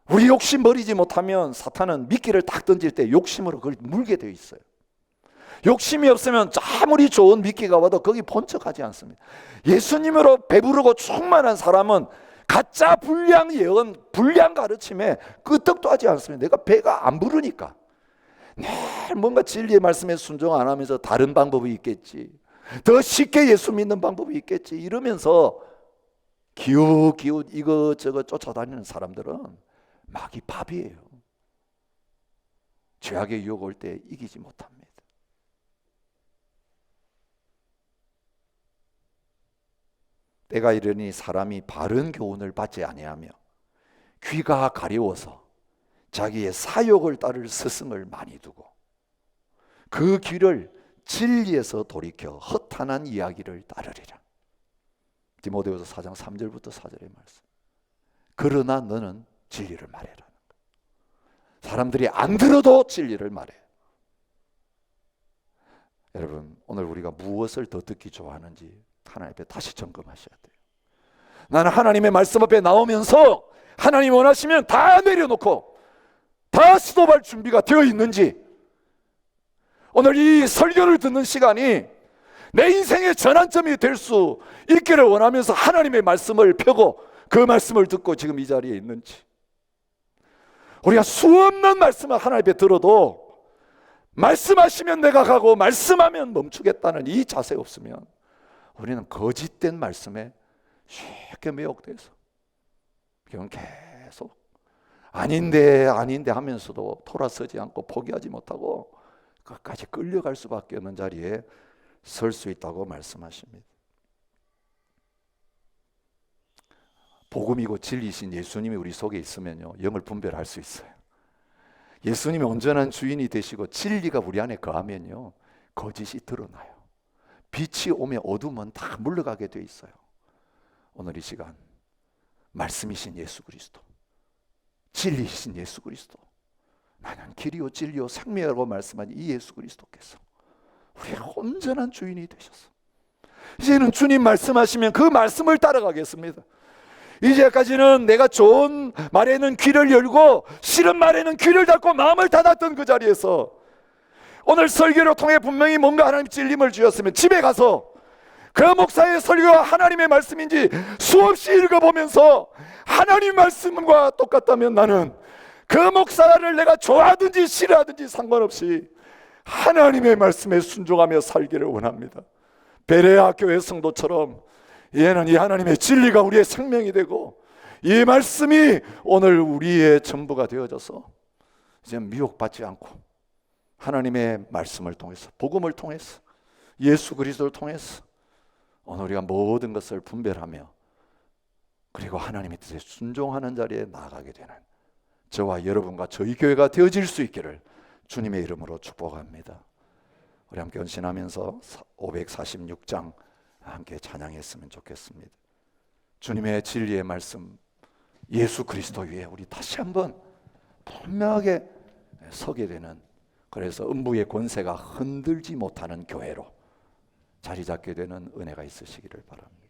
우리 욕심 버리지 못하면 사탄은 미끼를 딱 던질 때 욕심으로 그걸 물게 되어 있어요. 욕심이 없으면 아무리 좋은 미끼가 와도 거기 번쩍하지 않습니다. 예수님으로 배부르고 충만한 사람은 가짜 불량 예언, 불량 가르침에 끄떡도 하지 않습니다. 내가 배가 안 부르니까. 늘 뭔가 진리의 말씀에 순종 안 하면서 다른 방법이 있겠지, 더 쉽게 예수 믿는 방법이 있겠지 이러면서 기웃기웃 이것저것 쫓아다니는 사람들은 마귀 밥이에요. 죄악의 유혹 올 때 이기지 못합니다. 때가 이르니 사람이 바른 교훈을 받지 아니하며 귀가 가려워서 자기의 사욕을 따를 스승을 많이 두고 그 길을 진리에서 돌이켜 허탄한 이야기를 따르리라. 디모데후서 4장 3절부터 4절의 말씀. 그러나 너는 진리를 말해라. 사람들이 안 들어도 진리를 말해. 여러분, 오늘 우리가 무엇을 더 듣기 좋아하는지 하나님 앞에 다시 점검하셔야 돼요. 나는 하나님의 말씀 앞에 나오면서 하나님 원하시면 다 내려놓고 다 시도할 준비가 되어 있는지, 오늘 이 설교를 듣는 시간이 내 인생의 전환점이 될 수 있기를 원하면서 하나님의 말씀을 펴고 그 말씀을 듣고 지금 이 자리에 있는지. 우리가 수없는 말씀을 하나님 앞에 들어도 말씀하시면 내가 가고 말씀하면 멈추겠다는 이 자세 없으면 우리는 거짓된 말씀에 쉽게 매혹돼서 그건 계속 아닌데 하면서도 돌아서지 않고 포기하지 못하고 끝까지 끌려갈 수밖에 없는 자리에 설 수 있다고 말씀하십니다. 복음이고 진리신 예수님이 우리 속에 있으면요, 영을 분별할 수 있어요. 예수님이 온전한 주인이 되시고 진리가 우리 안에 거하면요, 거짓이 드러나요. 빛이 오면 어둠은 다 물러가게 돼 있어요. 오늘 이 시간 말씀이신 예수 그리스도, 진리이신 예수 그리스도, 나는 길이요 진리요 생명이라고 말씀한 이 예수 그리스도께서 우리의 온전한 주인이 되셔서 이제는 주님 말씀하시면 그 말씀을 따라가겠습니다. 이제까지는 내가 좋은 말에는 귀를 열고 싫은 말에는 귀를 닫고 마음을 닫았던 그 자리에서 오늘 설교를 통해 분명히 뭔가 하나님 찔림을 주셨으면 집에 가서 그 목사의 설교가 하나님의 말씀인지 수없이 읽어보면서 하나님 말씀과 똑같다면 나는 그 목사를 내가 좋아하든지 싫어하든지 상관없이 하나님의 말씀에 순종하며 살기를 원합니다. 베레아 교회 성도처럼 얘는 이 하나님의 진리가 우리의 생명이 되고 이 말씀이 오늘 우리의 전부가 되어져서 이제 미혹받지 않고 하나님의 말씀을 통해서, 복음을 통해서, 예수 그리스도를 통해서 오늘 우리가 모든 것을 분별하며 그리고 하나님의 뜻에 순종하는 자리에 나아가게 되는 저와 여러분과 저희 교회가 되어질 수 있기를 주님의 이름으로 축복합니다. 우리 함께 헌신하면서 546장 함께 찬양했으면 좋겠습니다. 주님의 진리의 말씀, 예수 그리스도 위에 우리 다시 한번 분명하게 서게 되는, 그래서 음부의 권세가 흔들지 못하는 교회로 자리 잡게 되는 은혜가 있으시기를 바랍니다.